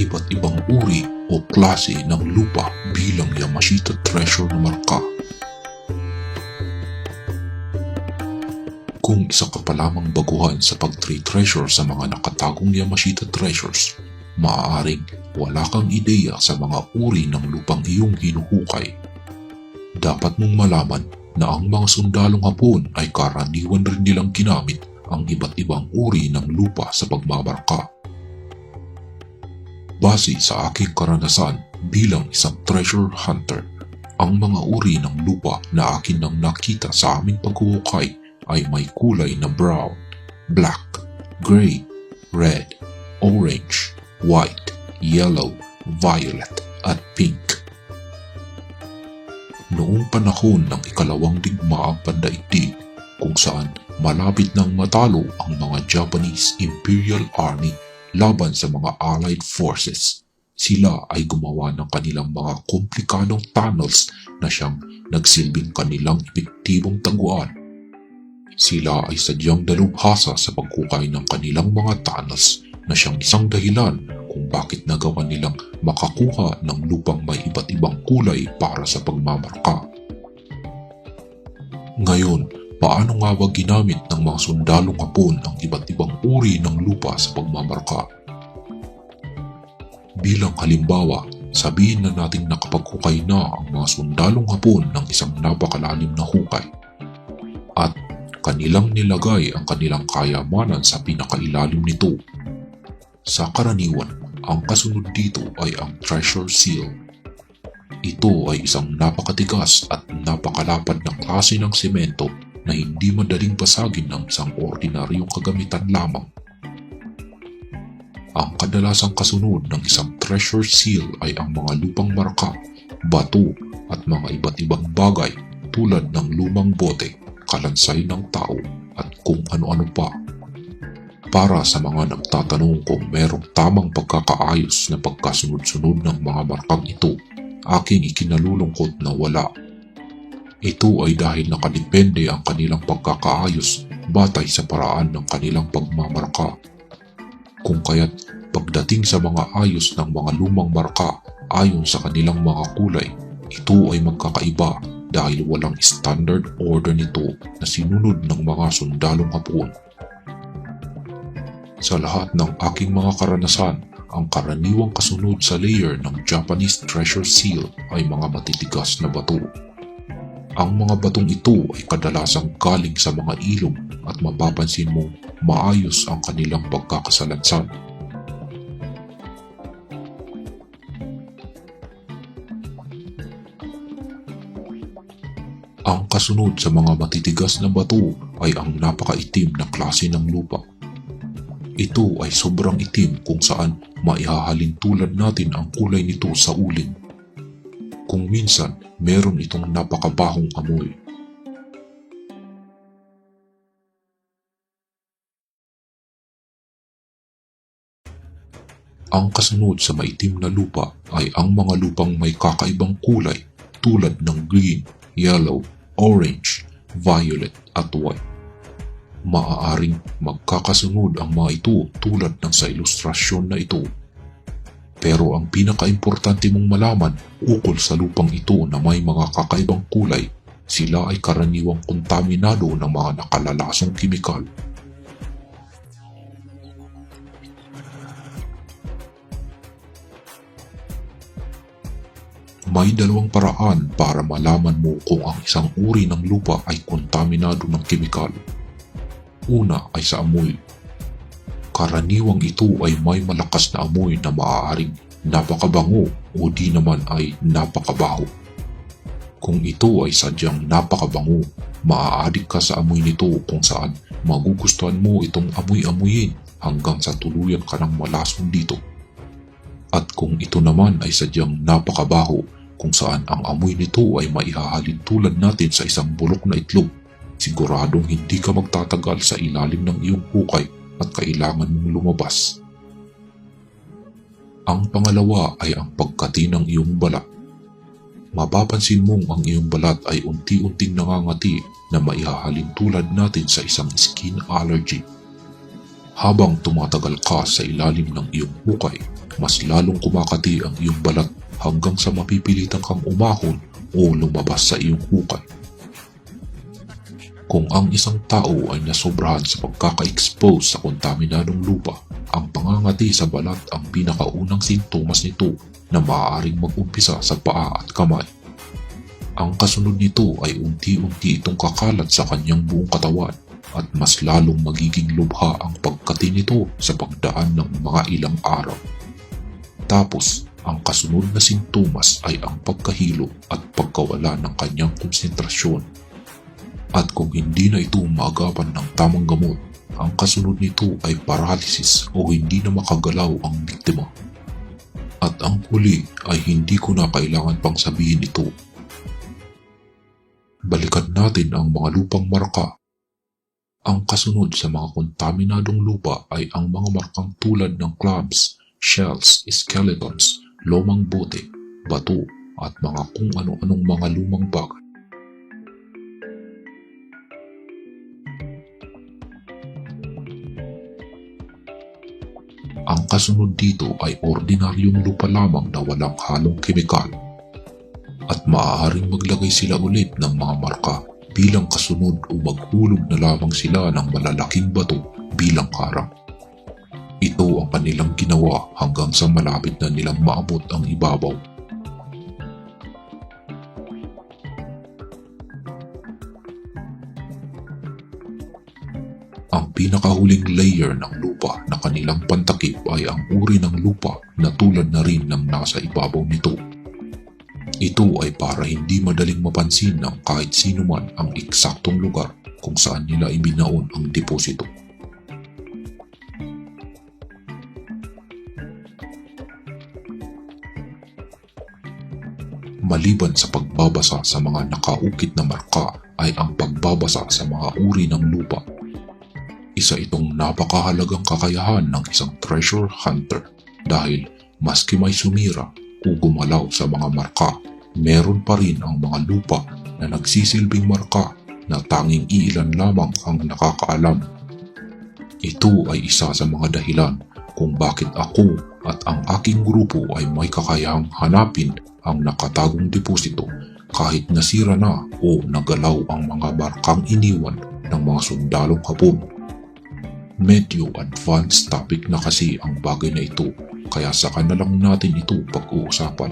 iba't ibang uri o klase ng lupa bilang Yamashita Treasure na marka. Kung isa ka pa lamang baguhan sa pag-trade treasure sa mga nakatagong Yamashita Treasures, maaaring wala kang ideya sa mga uri ng lupang iyong hinuhukay. Dapat mong malaman na ang mga sundalong Hapon ay karaniwan rin nilang ginamit ang iba't ibang uri ng lupa sa pagmamarka. Base sa aking karanasan bilang isang treasure hunter, ang mga uri ng lupa na akin nang nakita sa aming paghuhukay ay may kulay na brown, black, gray, red, orange, white, yellow, violet at pink. Noong panahon ng ikalawang digmaang pandaigdig, kung saan malapit nang matalo ang mga Japanese Imperial Army laban sa mga Allied Forces, sila ay gumawa ng kanilang mga komplikadong tunnels na siyang nagsilbing kanilang epektibong taguan. Sila ay sadyang dalubhasa sa pagkukay ng kanilang mga tunnels na siyang isang dahilan kung bakit nagawa nilang makakuha ng lupang may iba't ibang kulay para sa pagmamarka. Ngayon, paano nga ba ginamit ng mga sundalong Hapon ang iba't ibang uri ng lupa sa pagmamarka? Bilang halimbawa, sabihin na nating nakapaghukay na ang mga sundalong Hapon ng isang napakalalim na hukay at kanilang nilagay ang kanilang kayamanan sa pinakailalim nito. Sa karaniwan, ang kasunod dito ay ang treasure seal. Ito ay isang napakatigas at napakalapad na klase ng semento na hindi madaling basagin ng isang ordinaryong kagamitan lamang. Ang kadalasang kasunod ng isang treasure seal ay ang mga lupang marka, bato at mga iba't ibang bagay tulad ng lumang bote, kalansay ng tao at kung ano-ano pa. Para sa mga nagtatanong kung merong tamang pagkakaayos na pagkasunod-sunod ng mga markang ito, aking ikinalulungkot na wala. Ito ay dahil nakadepende ang kanilang pagkakaayos batay sa paraan ng kanilang pagmamarka. Kung kaya't pagdating sa mga ayos ng mga lumang marka ayon sa kanilang mga kulay, ito ay magkakaiba dahil walang standard order nito na sinunod ng mga sundalong Hapon. Sa lahat ng aking mga karanasan, ang karaniwang kasunod sa layer ng Japanese treasure seal ay mga matitigas na bato. Ang mga batong ito ay kadalasang galing sa mga ilog at mapapansin mong maayos ang kanilang pagkakasalansan. Ang kasunod sa mga matitigas na bato ay ang napakaitim na klase ng lupa. Ito ay sobrang itim kung saan maihahalin tulad natin ang kulay nito sa uling. Kung minsan, meron itong napakabahong amoy. Ang kasunod sa maitim na lupa ay ang mga lupang may kakaibang kulay tulad ng green, yellow, orange, violet at white. Maaaring magkakasunod ang mga ito tulad ng sa ilustrasyon na ito. Pero ang pinakaimportante mong malaman ukol sa lupang ito na may mga kakaibang kulay, sila ay karaniwang kontaminado ng mga nakalalasong kimikal. May dalawang paraan para malaman mo kung ang isang uri ng lupa ay kontaminado ng kimikal. Una ay sa amoy. Karaniwang ito ay may malakas na amoy na maaaring napakabango o di naman ay napakabaho. Kung ito ay sadyang napakabango, maaadik ka sa amoy nito kung saan magugustuhan mo itong amoy-amoyin hanggang sa tuluyan ka ng malasong dito. At kung ito naman ay sadyang napakabaho kung saan ang amoy nito ay maihahalin tulad natin sa isang bulok na itlog, siguradong hindi ka magtatagal sa ilalim ng iyong hukay at kailangan mong lumabas. Ang pangalawa ay ang pagkati ng iyong balat. Mapapansin mong ang iyong balat ay unti-unting nangangati na maihahalin tulad natin sa isang skin allergy. Habang tumatagal ka sa ilalim ng iyong hukay, mas lalong kumakati ang iyong balat hanggang sa mapipilitan kang umahon o lumabas sa iyong hukay. Kung ang isang tao ay nasobrahan sa pagkaka-expose sa kontaminadong lupa, ang pangangati sa balat ang pinakaunang sintomas nito na maaaring mag-umpisa sa paa at kamay. Ang kasunod nito ay unti-unti itong kakalat sa kanyang buong katawan at mas lalong magiging lubha ang pagkati nito sa pagdaan ng mga ilang araw. Tapos, ang kasunod na sintomas ay ang pagkahilo at pagkawala ng kanyang konsentrasyon. At kung hindi na ito maagapan ng tamang gamot, ang kasunod nito ay paralysis o hindi na makagalaw ang biktima. At ang huli ay hindi ko na kailangan pang sabihin ito. Balikan natin ang mga lupang marka. Ang kasunod sa mga kontaminadong lupa ay ang mga markang tulad ng clams, shells, skeletons, lumang bote, bato, at mga kung ano-anong mga lumang bagay. Ang kasunod dito ay ordinaryong lupa lamang na walang halong kemikal. At maaaring maglagay sila ulit ng mga marka bilang kasunod o maghulog na lamang sila ng malalaking bato bilang karang. Ito ang kanilang ginawa hanggang sa malapit na nilang maabot ang ibabaw. Ang pinakahuling layer ng lupa na kanilang pantakip ay ang uri ng lupa na tulad na rin ng nasa ibabaw nito. Ito ay para hindi madaling mapansin ng kahit sino man ang eksaktong lugar kung saan nila ibinaon ang deposito. Maliban sa pagbabasa sa mga nakaukit na marka ay ang pagbabasa sa mga uri ng lupa. Isa itong napakahalagang kakayahan ng isang treasure hunter dahil maski may sumira o gumalaw sa mga marka, meron pa rin ang mga lupa na nagsisilbing marka na tanging iilan lamang ang nakakaalam. Ito ay isa sa mga dahilan kung bakit ako at ang aking grupo ay may kakayahang hanapin ang nakatagong deposito kahit nasira na o nagalaw ang mga markang iniwan ng mga sundalong Hapon. Medyo advanced topic na kasi ang bagay na ito kaya saka na lang natin ito pag-uusapan.